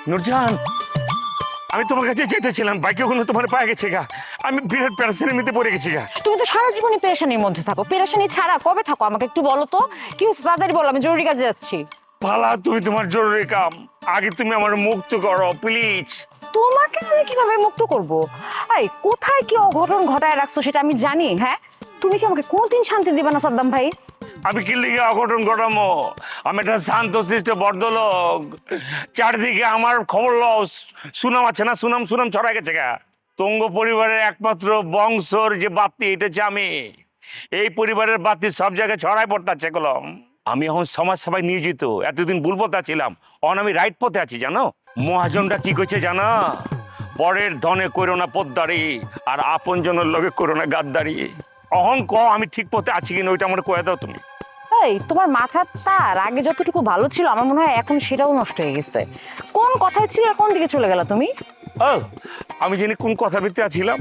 নুরজান, আমি তোমার কাছে যেতেছিলাম, বাইকে ওখানে তোমার পায়ে গেছে গা। আমি বিরাট প্যারাসিনের মধ্যে পড়ে গেছি গা। তুমি তো সারা জীবনই পেরেশানির মধ্যে থাকো, পেরেশানি ছাড়া কবে থাকো আমাকে একটু বলো তো। কি হয়েছে তাড়াতাড়ি বলো, আমি জরুরি কাজে যাচ্ছি। পালা, তুমি তোমার জরুরি কাম, আগে তুমি আমার মুক্ত করো প্লিজ। তোমাকে আমি কিভাবে মুক্ত করব? এই কোথায় কি অঘটন ঘটায় রাখছো সেটা আমি জানি। হ্যাঁ, তুমি কি আমাকে কোনদিন শান্তি দিবে না সাদ্দাম ভাই? আমি কি লিগে অঘটন ঘটামো? আমি একটা শান্তশিষ্ট ভদ্রলোক, চারদিকে আমার খবর লস, সুনাম আছে না, সুনাম সুনাম ছড়া গেছে গা। তঙ্গ পরিবারের একমাত্র বংশর যে বাতি, এটা হচ্ছে আমি। এই পরিবারের বাতি সব জায়গায় ছড়াই পড়তাছে কলম। আমি এখন সমাজ সেবায় নিয়োজিত, এতদিন ভুল পথে ছিলাম, এখন আমি রাইট পথে আছি জানো। মহাজনটা কি কইছে জানো? পরের ধনে করো না পোদ্দারি, আর আপন জনের লগে করো না গাদ্দারি। অহন ক আমি ঠিক পথে আছি কিনা ওইটা আমার কয়ে দাও তুমি। এই তোমার মাথার তার আগে যতটুকু ভালো ছিল আমার মনে হয় এখন সেটাও নষ্ট হয়ে গেছে। কোন কথায় ছিল আর কোন দিকে চলে গেলা তুমি? ও, আমি জানি কোন কথার ভিত্তি আছিলাম।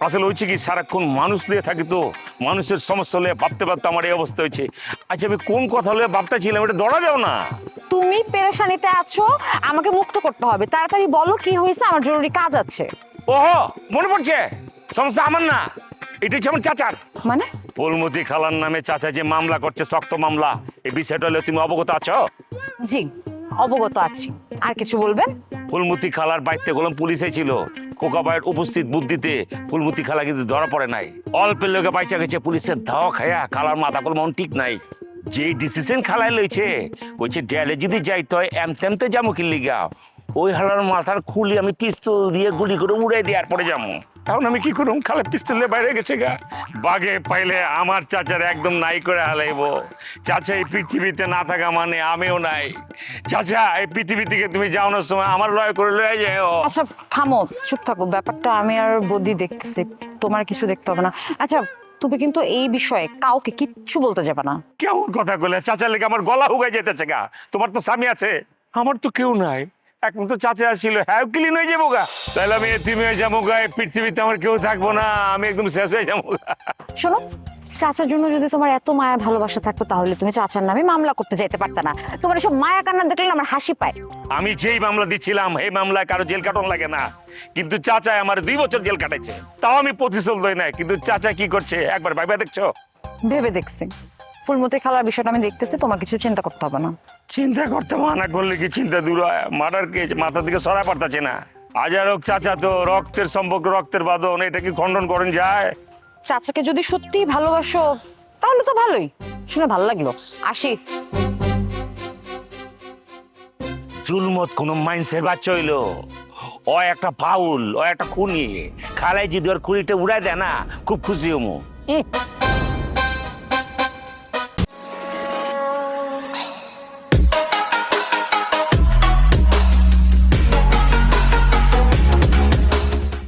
আসলে হয়েছে কি, সারাক্ষণ মানুষ নিয়ে থাকি তো, মানুষের সমস্যা হলে ভাবতে ভাবতে আমার এই অবস্থা হয়েছে। আচ্ছা, আমি কোন কথা হলে ভাবতেছিলাম, এটা ধরা যাও না। তুমি পেরেশানিতে আছো, আমাকে মুক্ত করতে হবে। তাড়াতাড়ি বলো কি হয়েছে, আমার জরুরি কাজ আছে। ওহো, মনে পড়ছে, সমস্যা আমার না, এটা হচ্ছে আমার চাচার। মানে? ফুলমতি খালার নামে চাচা যে মামলা করছে, শক্ত মামলা, এই বিষয়টা হলে তুমি অবগত আছো? জি, অবগত আছি। আর কিছু বলবেন? ফুলমতি খালার বাড়িতে গোলাম পুলিশে ছিল, খোকাবাইয়ের উপস্থিত বুদ্ধিতে ফুলমতি খালা কিন্তু ধরা পড়ে নাই। অল্পের লোকে বাইচা গেছে, পুলিশের ধাওয়া খায়া খালার মাথা কল মন ঠিক নাই। যে ডিসিশন খালায় লইছে, কইছে ডেলে যদি যাইতে হয় এমতেমতে যাবো কি লিগা, ওই হালার মাথার খুলি আমি পিস্তল দিয়ে গুলি করে উড়াই দিয়ে আর পরে যাবো। এখন আমি কি করুম, খালা পিস্তলে বাইরে গেছে গা। বাগে পাইলে আমার চাচার একদম নাই করে হালাইব। চাচা এই পৃথিবীতে না থাকা মানে আমিও নাই। চাচা, এই পৃথিবী থেকে তুমি যাওয়ানোর সময় আমার লয় করে লয়ে যাও। আচ্ছা থামো, চুপ থাকো। ব্যাপারটা আমি আর বদি দেখতেছি, তোমার কিছু দেখতে হবে না। আচ্ছা, তুমি কিন্তু এই বিষয়ে কাউকে কিচ্ছু বলতে যাবে না। কেমন কথা কইলে? চাচা লেগে আমার গলা হুগাই যেতেছে গা। তোমার তো স্বামী আছে, আমার তো কেউ নাই। এখন তো চাচা ছিল, হ্যাঁ ক্লিন হয়ে যাবো গা। তাহলে আমি এতিম হয়ে যাবো গা, এই পৃথিবীতে আমার কেউ থাকবো না, আমি একদম শেষ হয়ে যাবো গা। শোনো, চাচার জন্য যদি তোমার এত মায়া ভালোবাসা থাকতো তাহলে তুমি চাচার নামে মামলা করতে যাইতে পারতে না। তোমার এসব মায়া কান্না দেখলে আমার হাসি পায়। আমি যেই মামলা দিচ্ছিলাম, এই মামলায় কারো জেল কাটন লাগে না, কিন্তু চাচা আমার 2 বছর জেল কাটাইছে, তাও আমি প্রতিশোধ লই নাই। কিন্তু চাচা কি করছে একবার ভাইবা দেখছো? ভেবে দেখছি, ফুলমতি খালার বিষয়টা আমি দেখতেছি, তোমার কিছু চিন্তা করতে হবে না। চিন্তা করতে মানা করলে কি চিন্তা দূর হয়? মার্ডার কেস মাথা থেকে সরা পারতাছে না। হাজার হোক চাচা তো রক্তের সম্পর্ক, রক্তের বাঁধন, এটা কি খণ্ডন করেন যায়? চাচাকে যদি সত্যিই ভালোবাসো তাহলে তো ভালোই, শুনে ভালো লাগলো। আসি। জুলমত কোন মাইন্সের বাচ্চা হইলো? ও একটা ফাউল, ও একটা খুনি। খালাই যদি ওর খুনিটা উড়াই দেয় না, খুব খুশি হমু।